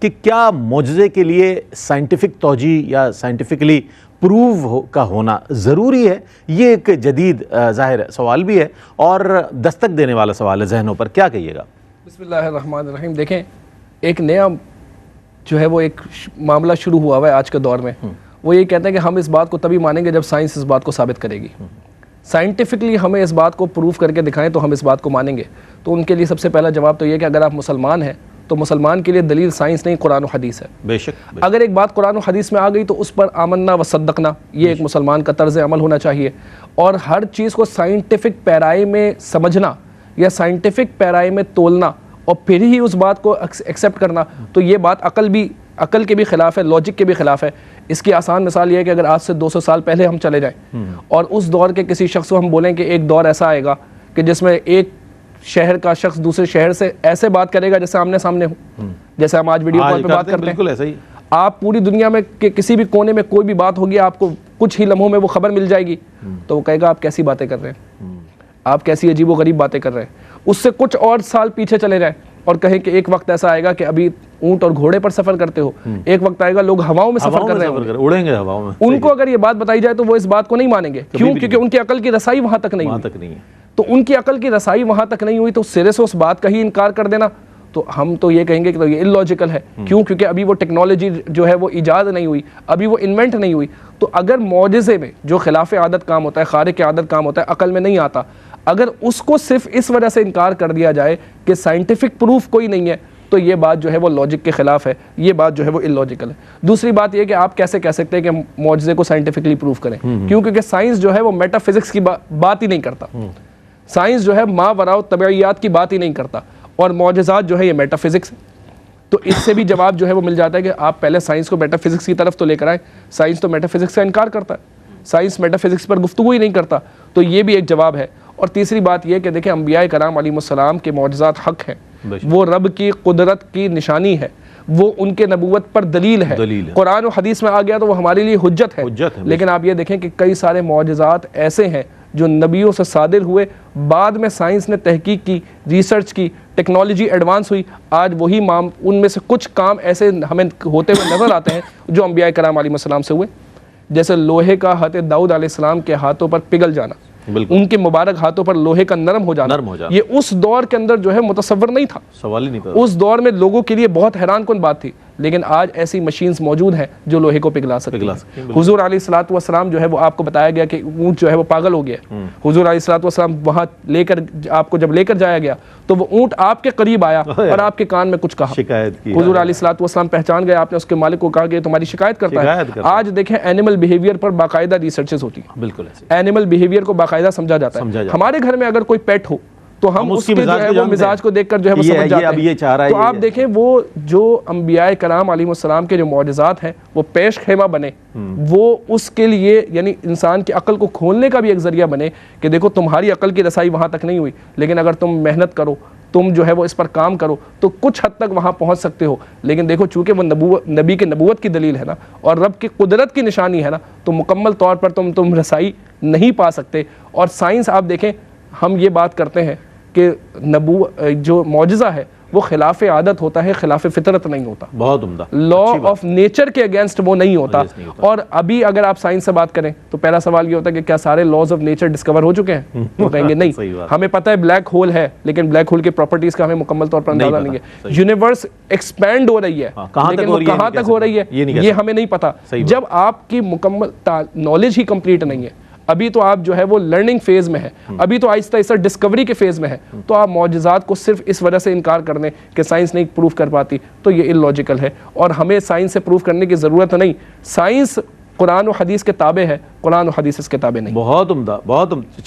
کہ کیا معجزے کے لیے سائنٹیفک توجیہ یا سائنٹیفکلی پروو کا ہونا ضروری ہے؟ یہ ایک جدید ظاہر سوال بھی ہے اور دستک دینے والا سوال ہے ذہنوں پر. کیا کہیے گا؟ بسم اللہ الرحمن الرحیم. دیکھیں ایک نیا جو ہے وہ ایک معاملہ شروع ہوا ہے آج کے دور میں. وہ یہ کہتے ہیں کہ ہم اس بات کو تبھی مانیں گے جب سائنس اس بات کو ثابت کرے گی. سائنٹیفکلی ہمیں اس بات کو پروف کر کے دکھائیں تو ہم اس بات کو مانیں گے. تو ان کے لیے سب سے پہلا جواب تو یہ کہ اگر آپ مسلمان ہیں تو مسلمان کے لیے دلیل سائنس نہیں قرآن و حدیث ہے. بے شک. اگر ایک بات قرآن و حدیث میں آ گئی تو اس پر آمنا و صدقنا یہ ایک مسلمان کا طرز عمل ہونا چاہیے. اور ہر چیز کو سائنٹیفک پیرائی میں سمجھنا یا سائنٹیفک پیرائی میں تولنا اور پھر ہی اس بات کو ایکسیپٹ کرنا تو یہ بات عقل کے بھی خلاف ہے, لاجک کے بھی خلاف ہے. اس کی آسان مثال یہ ہے کہ اگر آج سے 200 سال پہلے ہم چلے جائیں اور اس دور کے کسی شخص کو ہم بولیں کہ ایک دور ایسا آئے گا کہ جس میں ایک شہر کا شخص دوسرے شہر سے ایسے بات کرے گا جیسے آمنے سامنے ہو, جیسے ہم آج ویڈیو کال پہ بات کرتے ہیں, بالکل ایسا ہی. آپ پوری دنیا میں کسی بھی کونے میں کوئی بھی بات ہوگی آپ کو کچھ ہی لمحوں میں وہ خبر مل جائے گی. تو وہ کہے گا آپ کیسی باتیں کر رہے ہیں, آپ کیسی عجیب و غریب باتیں کر رہے ہیں. اس سے کچھ اور سال پیچھے چلے جائیں اور کہیں کہ ایک وقت ایسا آئے گا کہ ابھی اونٹ اور گھوڑے پر سفر کرتے ہو, ایک وقت آئے گا لوگ ہواؤں میں سفر کر رہے ہیں, اڑیں گے ہواؤں میں. ان کو اگر یہ بات بتائی جائے تو وہ اس بات کو نہیں مانیں گے. کیوں؟ کیونکہ ان کی عقل کی رسائی وہاں تک نہیں ہوئی. تو ان کی عقل کی رسائی وہاں تک نہیں ہوئی تو سرے سے اس بات کا ہی انکار کر دینا تو ہم تو یہ کہیں گے کہ یہ اللاجیکل ہے. کیوں؟ کیونکہ ابھی وہ ٹیکنالوجی جو ہے وہ ایجاد نہیں ہوئی, ابھی وہ انوینٹ نہیں ہوئی. تو اگر معجزے میں جو خلاف عادت کام ہوتا ہے, خارق عادت کام ہوتا ہے, عقل میں نہیں آتا, اگر اس کو صرف اس وجہ سے انکار کر دیا جائے کہ سائنٹیفک پروف کوئی نہیں ہے تو یہ بات جو ہے وہ لاجک کے خلاف ہے, یہ بات جو ہے وہ اللاجیکل ہے. دوسری بات یہ کہ آپ کیسے کہہ سکتے ہیں کہ معجزے کو سائنٹیفکلی پروف کریں؟ کیوں؟ کیونکہ سائنس جو ہے وہ میٹا فزکس کی بات ہی نہیں کرتا. سائنس جو ہے ما وراء طبیعیات کی بات ہی نہیں کرتا اور معجزات جو ہے یہ میٹا فزکس ہے. تو اس سے بھی جواب جو ہے وہ مل جاتا ہے کہ آپ پہلے سائنس کو میٹا فزکس کی طرف تو لے کر آئیں. سائنس تو میٹا فزکس کا انکار کرتا ہے, سائنس میٹا فزکس پر گفتگو ہی نہیں کرتا. تو یہ بھی ایک جواب ہے. اور تیسری بات یہ کہ دیکھیں انبیاء کرام علیہ السلام کے معجزات حق ہیں, وہ رب کی قدرت کی نشانی ہے, وہ ان کے نبوت پر دلیل ہے. قرآن و حدیث میں آ گیا تو وہ ہمارے لیے حجت ہے. لیکن آپ یہ دیکھیں کہ کئی سارے معجزات ایسے ہیں جو نبیوں سے صادر ہوئے, بعد میں سائنس نے تحقیق کی, ریسرچ کی, ٹیکنالوجی ایڈوانس ہوئی, آج وہی ان میں سے کچھ کام ایسے ہمیں ہوتے ہوئے نظر آتے ہیں جو انبیاء کرام علیہ السلام سے ہوئے. جیسے لوہے کا ہاتھ داؤد علیہ السلام کے ہاتھوں پر پگھل جانا, ان کے مبارک ہاتھوں پر لوہے کا نرم ہو جانا, یہ اس دور کے اندر جو ہے متصور نہیں تھا. سوال ہی نہیں تھا. اس دور میں لوگوں کے لیے بہت حیران کن بات تھی. لیکن آج ایسی مشینز موجود ہیں جو لوہے کو پگھلا سکتی ہیں. حضور علیہ الصلوۃ والسلام جو ہے وہ آپ کو بتایا گیا کہ اونٹ جو ہے وہ پاگل ہو گیا. حضور علیہ الصلوۃ والسلام وہاں لے کر آپ کو جب لے کر جایا گیا تو وہ اونٹ آپ کے قریب آیا اور آپ کے کان میں کچھ کہا. حضور علیہ الصلوۃ والسلام پہچان گئے, آپ نے اس کے مالک کو کہا کہ تمہاری شکایت کرتا ہے. آج دیکھیں اینیمل بیہیویئر پر باقاعدہ ریسرچز ہوتی ہیں. بالکل اینیمل بیہیویئر کو باقاعدہ سمجھا جاتا ہے. ہمارے گھر میں اگر کوئی پیٹ ہو تو ہم اس کے جو ہے وہ مزاج کو دیکھ کر جو ہے وہ سمجھ جاتے ہیں. تو آپ دیکھیں وہ جو انبیاء کرام علیہ السلام کے جو معجزات ہیں وہ پیش خیمہ بنے, وہ اس کے لیے یعنی انسان کی عقل کو کھولنے کا بھی ایک ذریعہ بنے کہ دیکھو تمہاری عقل کی رسائی وہاں تک نہیں ہوئی, لیکن اگر تم محنت کرو, تم جو ہے وہ اس پر کام کرو تو کچھ حد تک وہاں پہنچ سکتے ہو. لیکن دیکھو چونکہ وہ نبی کے نبوت کی دلیل ہے نا اور رب کی قدرت کی نشانی ہے نا, تو مکمل طور پر تم رسائی نہیں پا سکتے. اور سائنس آپ دیکھیں ہم یہ بات کرتے ہیں کہ جو معجزہ ہے وہ خلاف عادت ہوتا ہے, خلاف فطرت نہیں ہوتا. بہت عمدہ. لا آف نیچر کے اگینسٹ وہ نہیں ہوتا. اور ابھی اگر آپ سائنس سے بات کریں تو پہلا سوال یہ ہوتا ہے کہ کیا سارے لاز آف نیچر ڈسکور ہو چکے ہیں؟ وہ کہیں گے نہیں. ہمیں پتہ ہے بلیک ہول ہے, لیکن بلیک ہول کے پراپرٹیز کا ہمیں مکمل طور پر اندازہ نہیں ہے. یونیورس ایکسپینڈ ہو رہی ہے, لیکن وہ کہاں تک ہو رہی ہے یہ ہمیں نہیں پتا. جب آپ کی مکمل نالج ہی کمپلیٹ نہیں ہے, ابھی تو آپ جو ہے وہ لرننگ فیز میں ہے, ابھی تو آہستہ آہستہ ڈسکوری کے فیز میں ہے, تو آپ معجزات کو صرف اس وجہ سے انکار کر دیں کہ سائنس نہیں پروف کر پاتی تو یہ اللاجیکل ہے. اور ہمیں سائنس سے پروف کرنے کی ضرورت نہیں. سائنس قرآن و حدیث کے تابع ہے, قرآن و حدیث اس کے تابع نہیں. بہت عمدہ, بہت عمدہ.